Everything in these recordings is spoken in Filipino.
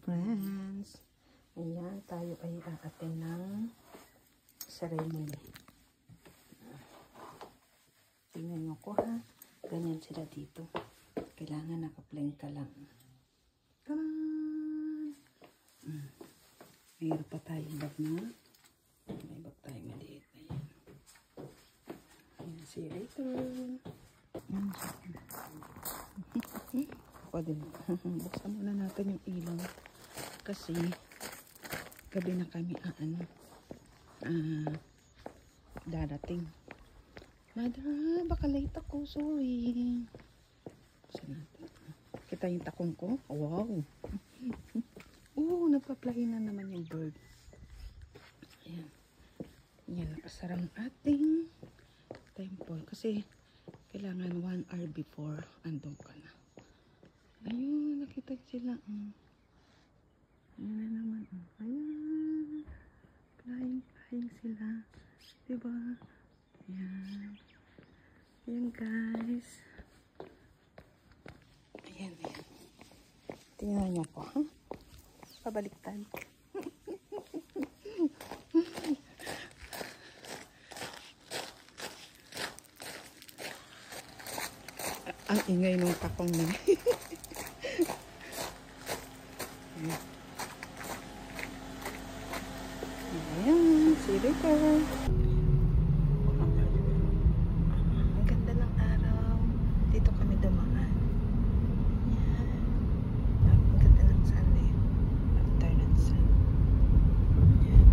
friends. Ayan, tayo ay aatin ng ceremony. Tingnan nyo ko ha. Ganyan sila dito. Kailangan naka-plain ka lang. Come on! Mayroon pa tayong bag na. May bag tayo maliit. Ayan. Ayan, see you later. Ako din. Buksan muna natin yung ilaw. Kasi gabi na kami darating. Mother, baka late ako. Sorry. Buksan natin. Kita yung takong ko. Wow. Nagpa-fly na naman yung bird. Ayan. Ayan, nakasarang ating temple. Kasi kailangan 1 hour before andun ka na. Ayun, nakita sila. Ayan na naman. Ayan. Flying sila. Diba? Ayan. Ayan guys. Ayan. Tingnan niyo po. Ha? Pabaliktad. Ang ingay ng takong na. Ayan, see you later. Ang ganda ng araw. Dito kami dumaan. Ayan. Ang ganda ng sun eh. Alternate sun. Ayan.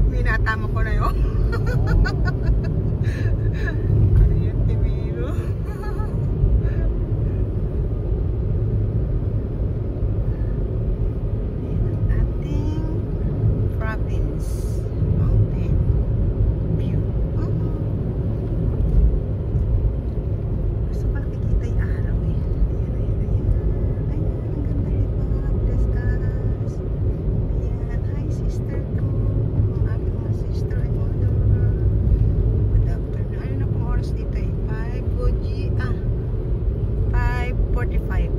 Binatama ko na yun. Kuryente biro. Ating province mountain view. Gusto ko nakikita yung araw eh. Ayan. Ang ganda ito. Bless us. Ayan. Hi sister ko. Sister and mother. Good afternoon. Ano na pong oras dito eh? 5:45.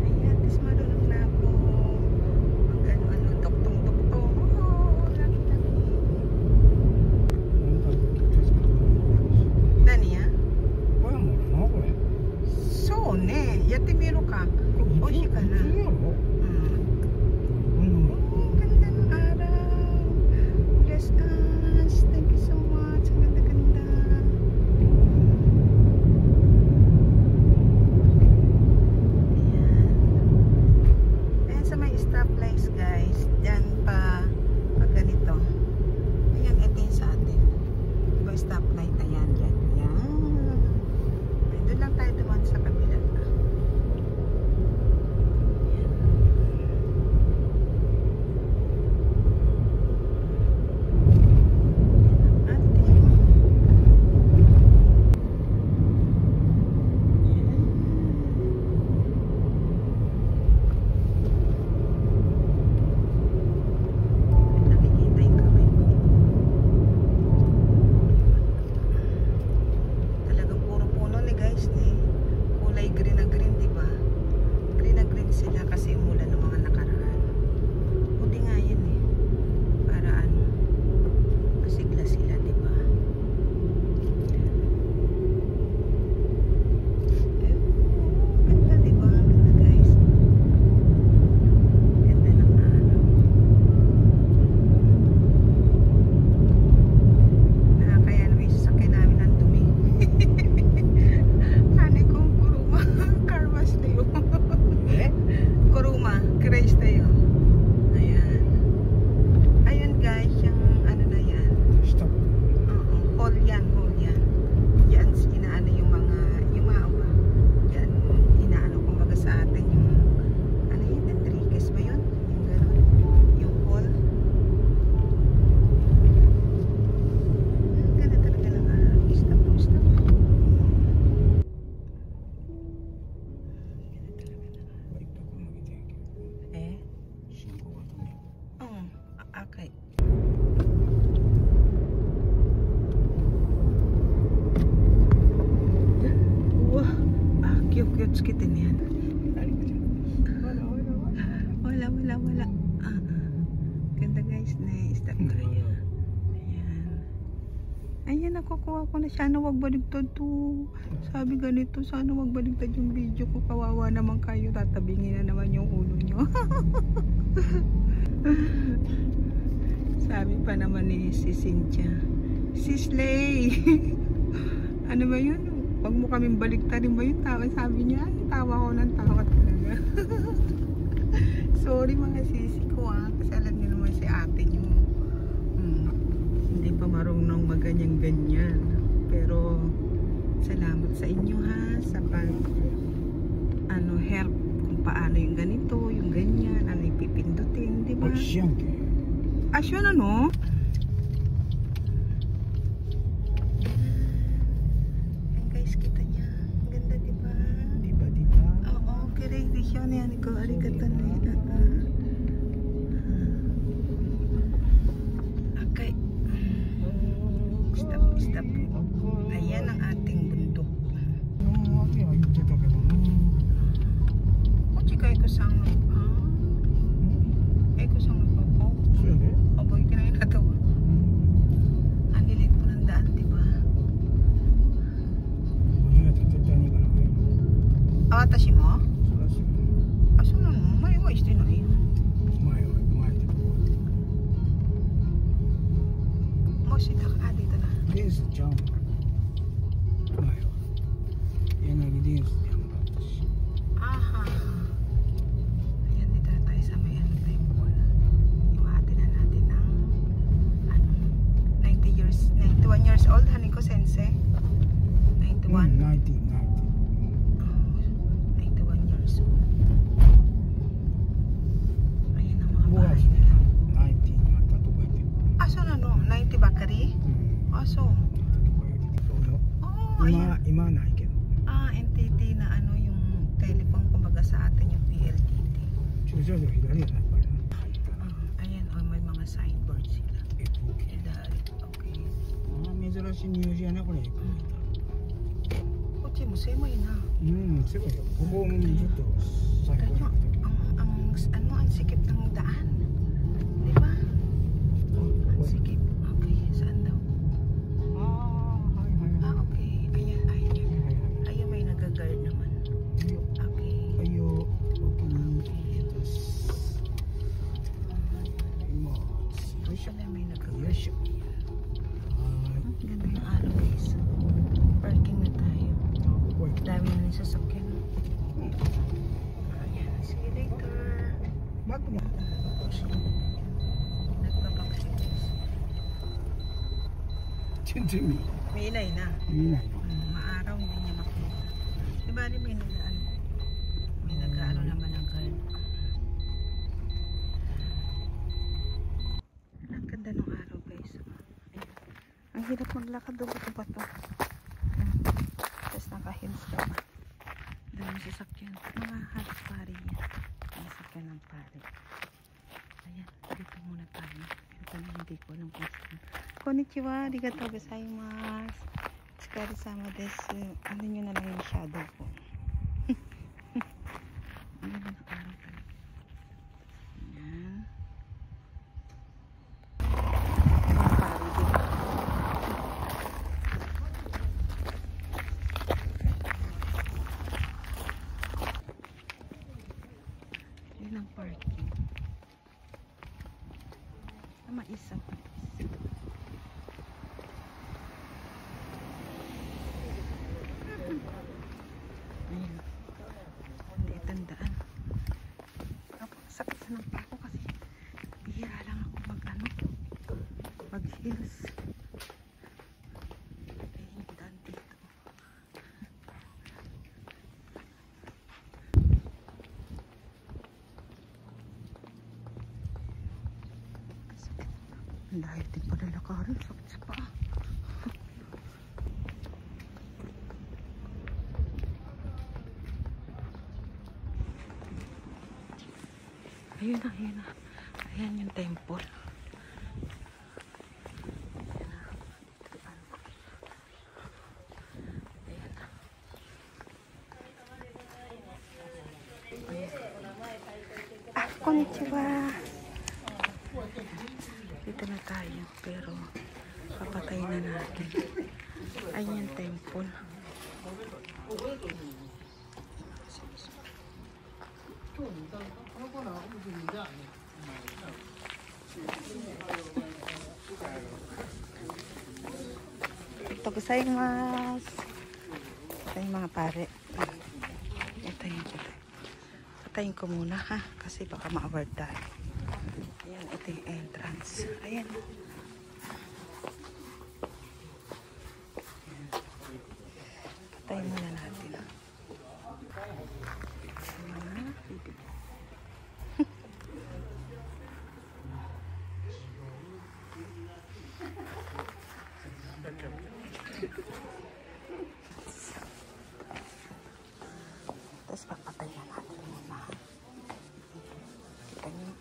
Ayan, tis marunong na ako mag doktong-doktong. Lagi-lagi. Dani ya? そうね、やってみようか。美味しいかな。Ganda ng araw. Bless us. Thank you so much. Ang ganda-ganda. Ayan sa may stoplights guys. Diyan pa pag ganito. Ayan, ito yung sa atin. Diba stoplight? Ayan, dyan. Ayan. Doon lang tayo dumaan sa kabila. Nakikita yung kamay ko. akitin yan. Wala. Ganda guys, na-stop tayo. Ayan, nakukuha ko na. Sana wag baligtad to. Sabi ganito, sana wag baligtad yung video ko. Kawawa naman kayo. Tatabingin na naman yung ulo nyo. Sabi pa naman ni si Cynthia, si Slay. Ano ba yun? Wag mo kaming baligtarin ba yung tawa? Sabi niya, ay, tawa ko ng tawa talaga. Sorry mga sisi ko kasi alam niyo naman si ate niyo. Hindi pa marunong maganyan-ganyan. Pero salamat sa inyo ha sa pag help kung paano yung ganito, yung ganyan, ano ipipindutin, di ba? Asyon ano? Ayan guys, kita niya. Ang ganda, di ba? Di ba? Oo, kaya di siya na yan. Ikaw, arigatan na yan. Okay. Stop. Ayan ang ating bundok. Chika, ikaw sang nagpapo. Aboy, kinain na ito. Ang lilit po ng daan, di ba? Awatashi mo? Aso na mo? May waste din na yun. Moshita ka, dito na. This jump. Aha. Ayan, dito na tayo sa may temple. Iwahati na natin ng 91 years old, Haniko Sensei. 91? 91 years old. Ayan ang mga bahay nila. Aso na no? 90 bakari? Aso? Oh, ayan. NTT na ano yung telephone kumbaga sa atin yung PLDT. Ayan, may mga signboard sila. Okay. Ochi mo, semay na. Ang sikip ng daan. Di ba? Ang sikip. Okay, saan daw? Okay. Ayan, may nag-guard naman. Okay. Saan may nag-guard? Ganda yung araw guys. Parking na tayo. Dami na yung sasakyan. Ayan, see you later. Nagpapaksin. May inay na. Maaraw hindi niya makita. Diba may nag-ano naman ang guard. Ang ganda ng araw guys. Ang hirap maglakad doon ito ba ito. Tapos naka-heels ka ba. Doon yung sasakyan. Mga half pari yan. Ang sasakyan ng pari. Ayan, dito muna tayo. Ito na hindi ko alam kung saan. Konnichiwa, arigatou gozaimasu. Tsukaresama desu. Ano nyo na lang yung shadow ko. Ano na araw ka? Ayan. Yun ang parking. Maisa. Ayan. Hindi tandaan. Sakit sa ng pa ako kasi bihira lang ako mag-heels. Ayun, daan dito. Ang dahil din pala lakarin. Sakit sa paa. Ayun na. Ayan yung temple. Ayan na. Nandito na tayo, pero papatay na natin. Ayun yung temple. Ito gozaimasu. Ito yung mga pare. Ito yung patayin ko muna ha, kasi baka ma-award tayo. Ayan, ito yung entrance. Ayan. Patayin muna natin. Tapos papatayin natin muna. Kita niyo.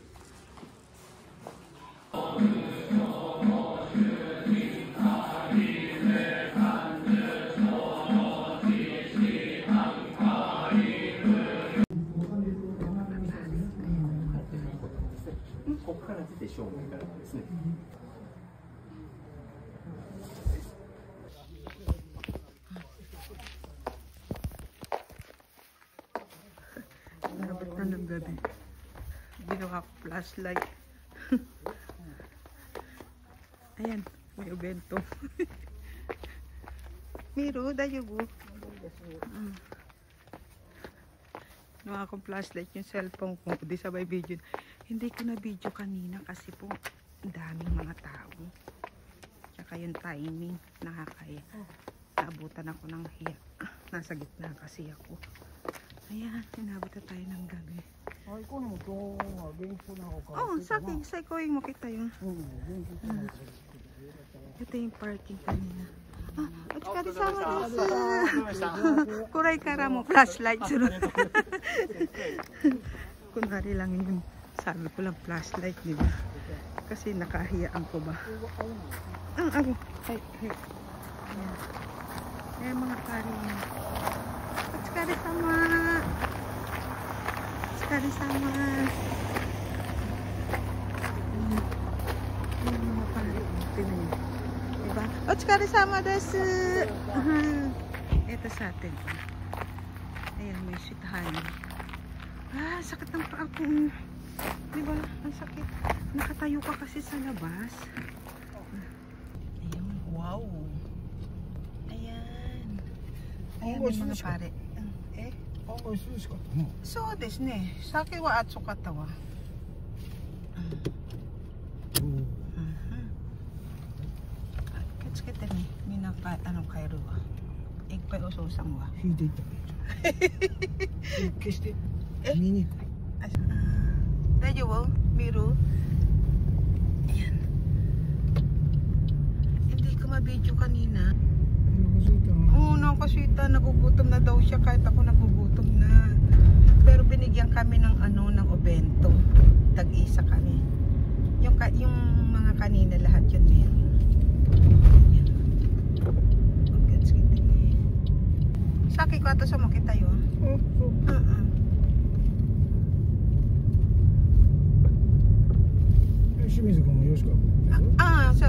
Nabot na ng gabi. Ginawa ko flashlight. Ayan, may ubento. Miro, dayo go. Ginawa akong flashlight yung cellphone ko. Di sabay video. Hindi ko na video kanina kasi po ang daming mga tao. Tsaka yung timing, nakakaya. Naabutan ako ng hiya. Nasa gitna kasi ako. Ayan, inabot na tayo ng gabi. Oh, sa ko yung makita yun. Ito yung parking kanina. At kari sama desa. Kuray kara mo, flashlight. Kunwari lang yun. Sabi ko lang flashlight, di ba? Kasi nakahiyaan ko ba? Ay. Ayan. Ayan mga pari. Atskari sama. Atskari sama. Ayan mga pari. Tingnan. Diba? Atskari sama desu. Ito sa atin. Ayan, may sitahan. Sakit ng paa ko. Diba? Ang sakit. Nakatayo ka kasi sa labas. Ayun. Wow. Ayan. Ayan yung mga pare. So desu ne. Saki wa atsukata wa. Katsukete ne. Mina ka kairu wa. Ikpai osusang wa. Dayo, Miro. Ayan. Hindi ko ma-video kanina. Oo, nakasita. Nagugutom na daw siya kahit ako nagugutom na. Pero binigyan kami ng ng obento. Tag-isa kami. Yung mga kanina lahat yun meron. Ayan. Saki ko ato sa makita yun.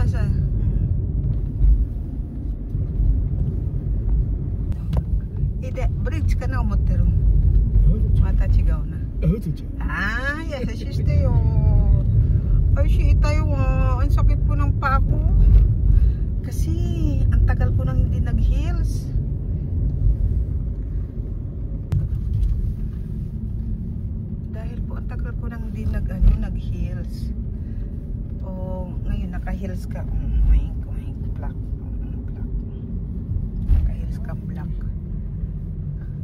Sa. Bridge ka na umotero. Mata chigaw na. Yasa shiste yo. Ay, shita yo. Ang sakit po ng paa ko. Kasi, ang tagal ko nang hindi nag-heels. Dahil po, ang tagal ko nang hindi nag-heels. Ngayon naka-heels ka. Black. Naka-heels ka black.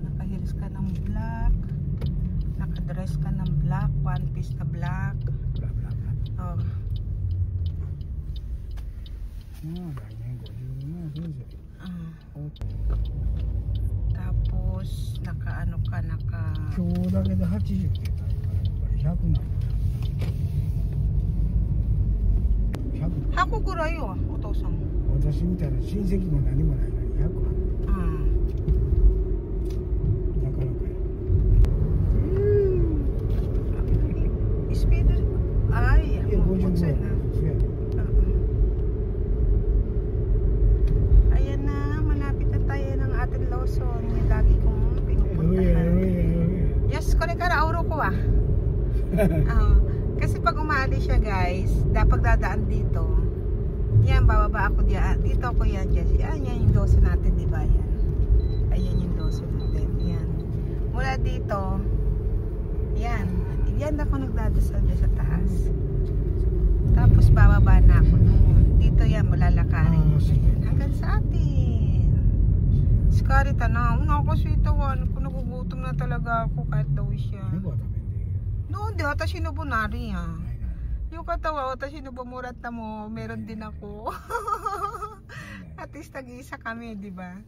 Naka-heels ka ng black. Naka-dress ka ng black. One piece na black. Oh. Tapos naka-ano ka, Haku guray yo, otosan. 私みたいな親戚も何もないのに100はなかなかSpeed ay, ya. 50 50 ぐらいna. そうやね Kasi pag umaalis siya guys, dapat dadaan dito. Yan, bababa ako diyan. Dito ako yan, Jesse. Yan yung doso natin, di ba? Yan. Ayan yung doso natin. Yan. Mula dito, yan. Yan ako nagdadasal dyan sa taas. Tapos bababa na ako noon. Dito yan, malalakarin. Hanggang sa atin. Scarita na. Una kasi itawan. Kung nagugutom na talaga ako kahit daw siya. Noon, di ata sinubunari ha. Yung katawa, ata sinubumurat na mo, meron din ako. At least tag-isa kami, di ba?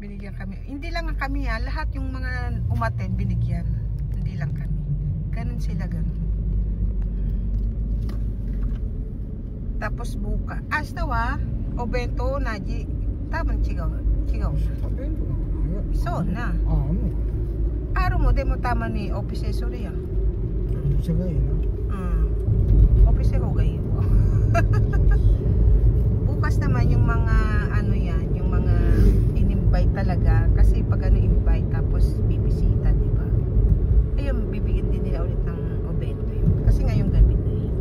Binigyan kami. Hindi lang kami ha, lahat yung mga umaten binigyan. Hindi lang kami. Ganun sila, ganun. Tapos buka. Astawa, obento, naji. Tamang chigaw. Chigaw. So na. Araw mo, di mo tama ni office sorry ah. Office ko kayo. Bukas naman yung mga ano yan, yung mga in-invite talaga. Kasi pag ano invite tapos bibisita, di ba? Ayun, bibigyan din nila ulit ng obento yun. Kasi ngayong gabi na yun.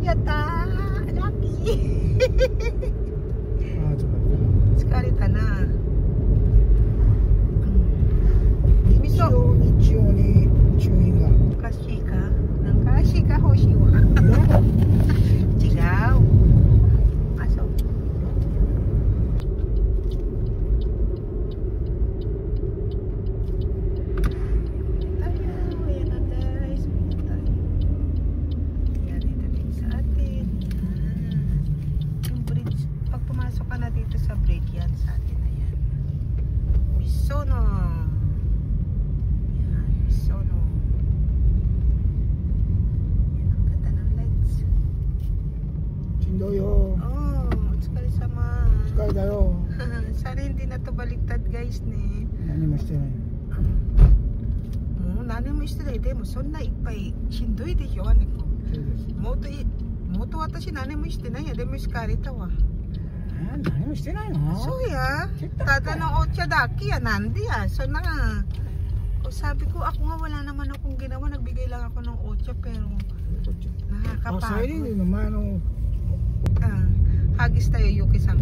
Yata! Lucky! Scarita na. Kashika? Nang kashika hoshiwa. Chigaw. Aso. Ayan na guys. Ayan dito din sa atin. Yung bridge. Pag pumasok ka na dito sa bridge yan sa atin na yan. Bisono. Doyo. Tsukari sama. Tsukari dayo. Sana hindi na to baliktad guys ni. Nani mo shite nai. Nani mo shite nai. Demo sonna ippai shindoi desho ne ko. Moto watashi nani mo shite nai ya. Demo shikarita wa. Nani mo shite nai no? So ya. Tada no ocha daki ya nandi ya. So na nga. Sabi ko ako nga wala naman akong ginawa. Nagbigay lang ako ng ocha pero nakakapagod. Sayuri naman no. Hagis tayo Yuki-san.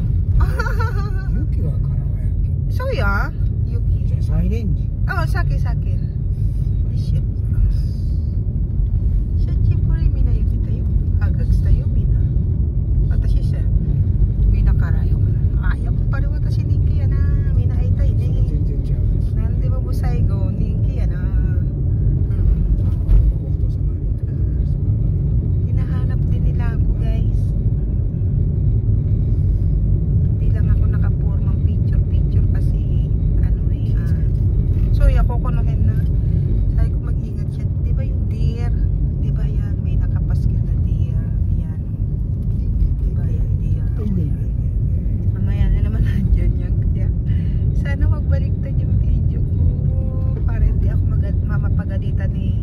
Yuki wa Kanawa yaki. So ya, Yuki. Siren. Saki. Shachi puri mina Yuki tayo. Hagags tayo mina. Watashi sa mina karayo. Ayaw pa rin watashi ninki ya na. Mina aitai ne. Nandi mo busaigo ninki ya na. Hinahanap din nila ako guys. Kukunuhin na. Sabi ko mag-ingat siya. Di ba yung deer? Di ba yan? May nakapaskil na deer. Ayan. Di ba yan? Deer. Mamaya na naman nandyan yan. Kaya sana magbaliktad yung video ko. Para hindi ako mamapagalitan ni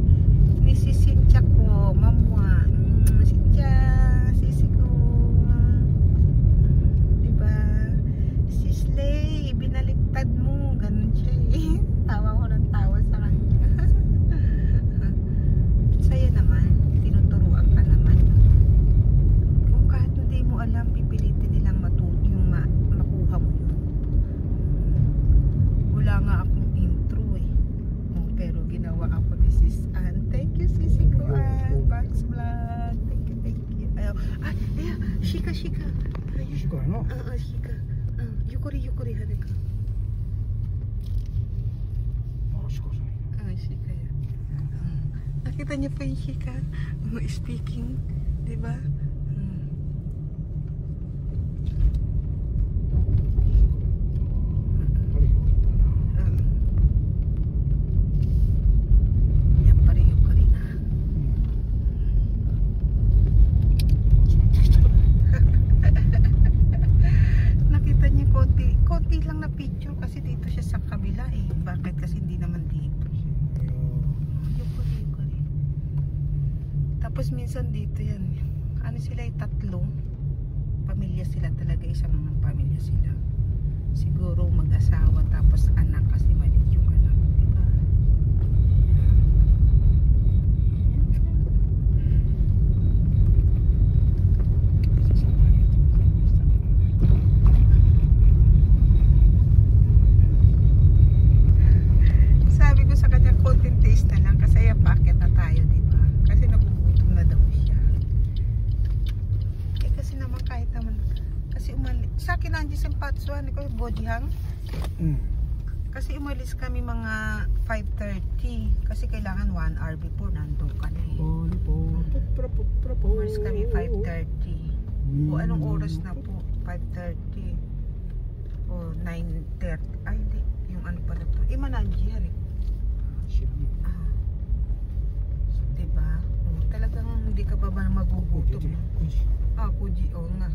si Cynthia ko. Mamwa. Cynthia. Sisi ko. Di ba? Si Slay. Binaliktad mo. Ganun siya eh. Tawa ko ng tawa sa kanya. Saya naman, tinuturuan ka naman. Kung kahit hindi mo alam, pipilitin nilang yung makuha mo yun. Wala nga akong intro eh. Pero ginawa ako ni Sis Ann. Thank you Sisi ko Ann. Bax Vlog. Thank you. Ayaw. Shika. Shika no? Shika. Yukuri harika. Shika yan. Nakita niyo pa yung Shika speaking, di ba? Yan pa rin yung karina. Nakita niyo konti lang na picture kasi dito siya sa kabila eh. Bakit kasi hindi naman dito? Tapos minsan dito yan. Ano sila yung tatlong pamilya sila talaga. Isang pamilya sila. Siguro mag-asawa tapos anak kasi maliit yung anak. Diba? kinanji simpatsuan ko Bojihang. Kasi umalis kami mga 5:30 kasi kailangan 1 hour before nandun ka na eh. Umalis kami 5:30. O anong oras na po? 5:30 o 9:30. Ay hindi, yung ano pala to. Mananji yan eh. Diba? Talagang hindi ka ba magugutom? Kuji, nga.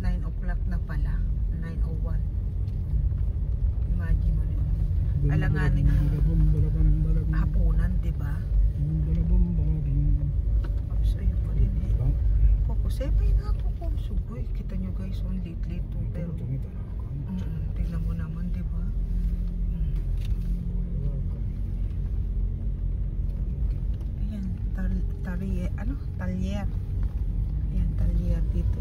9 o'clock na pala. 9:01. Imagine mo yun. Alanganin yung hapunan, diba? So, yun pa din eh. May nakukusugoy. Kita nyo guys, on late to. Pero, tignan mo naman, diba? Ayan, talyer. Ayan, talyer dito.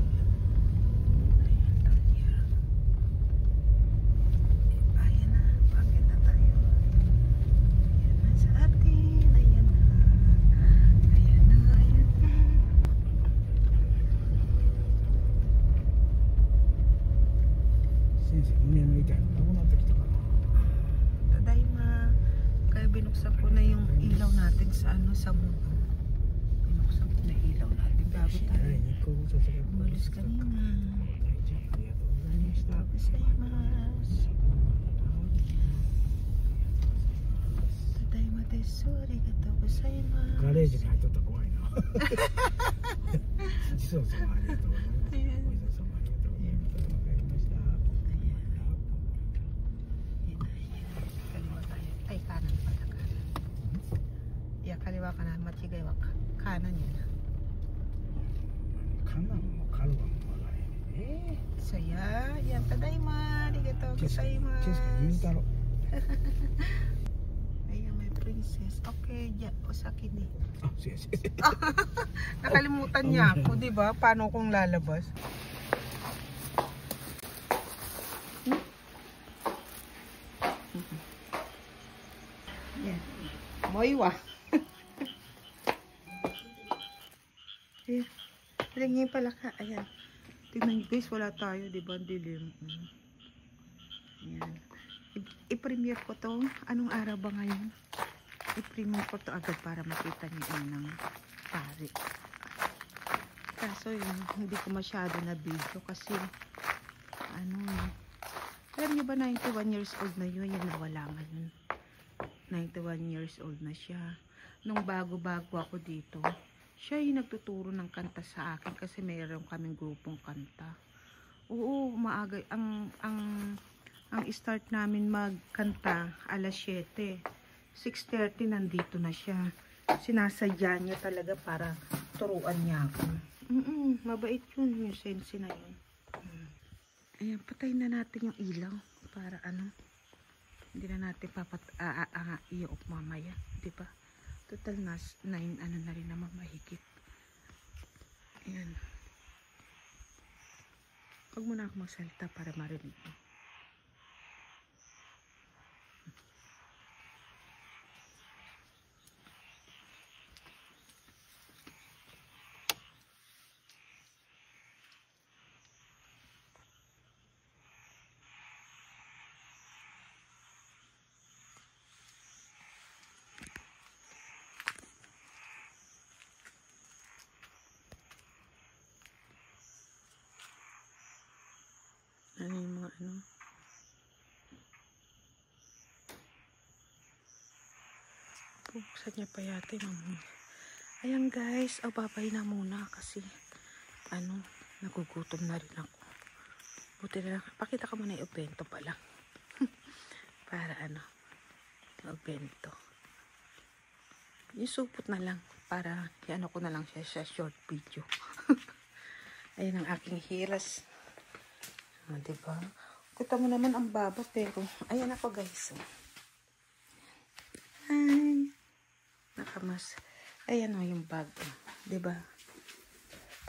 Tadayma. Kaya binuksan ko na yung ilaw natin sa mundo. Binuksan ko na ilaw natin bago tayo umalis kanina. Bago sa imas. Tadayma desu, arigatou gozaimasu. ガレージに入っとったら怖いな。そうそう、ありがとうございます。お医者様ありがとうございます。わかりました。Kaliwa tayo. Ay, kanan pala, kanan. Yeah, kaliwa ka na. Machigay wa ka. Kanan yun. カナンもカルバンもわからへんね。So, yan. Tadayma. Arigatou gozaimasu. チェスカ言うたろ。 Ayan, may princess. Okay, o sa akin eh. Sige. Nakalimutan niya ako, di ba? Paano kung lalabas? Yan. Moywa. Ayan. Tingin pala ka. Ayan. Tingnan nyo guys, wala tayo, di ba? Dilim. Ayan. I-premiere ko to. Anong araw ba ngayon? I-premiere ko to agad para makita niyo yun ng pari. Kaso yun, hindi ko masyado na video kasi alam niyo ba 91 years old na yun, yung nawala ngayon. 91 years old na siya. Nung bago-bago ako dito, siya yung nagtuturo ng kanta sa akin kasi mayroon kaming grupong kanta. Oo, maaga. Ang start namin magkanta alas 7. 6:30 nandito na siya. Sinasadya niya talaga para turuan niya ako. Mabait yun, yung sense na yun. Ayan, patayin na natin yung ilaw para hindi na natin i-off mamaya, di ba? Total na 9 na rin naman mahigit. Ayan. Huwag muna ako magsalita para marinig mo. Ano yung mga buksan niya pa yata yung ayan guys, babay na muna kasi nagugutom na rin ako. Buti na lang, pakita ka muna yung bento pala. Para yung bento. Yung supot na lang para ko na lang siya sa short video. Ayan ang aking hiras. Diba? Kita mo naman ang baba pero ayan ako guys. Hi. Nakamas. Ayan yung bag. Diba?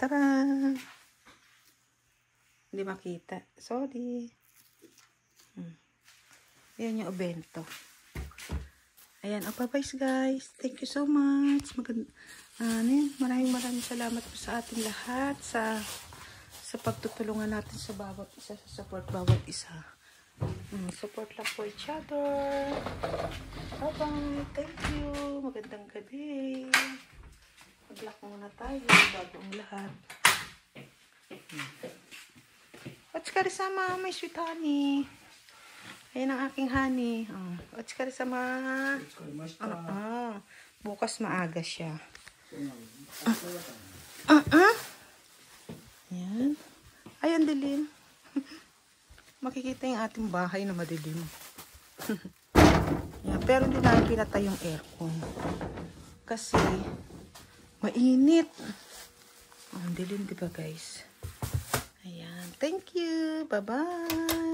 Tara! Hindi makita. Sorry. Ayan yung bento. Ayan. Bye-bye guys. Thank you so much. Maraming salamat po sa ating lahat. sa pagtutulungan natin sa bawat isa, sa support bawat isa. Support lang for each other. Bye-bye. Thank you. Magandang gabi. Mag-lock muna tayo bago ang lahat. Otskari sama, my sweet honey. Ayan ang aking honey. Otskari sama. Bukas maaga siya. Ayan. Ayan, dilim. Makikita yung ating bahay na madilim. Yan, pero hindi namin pinatay yung aircon. Kasi, mainit. Ang dilim, diba guys? Ayan. Thank you. Bye-bye.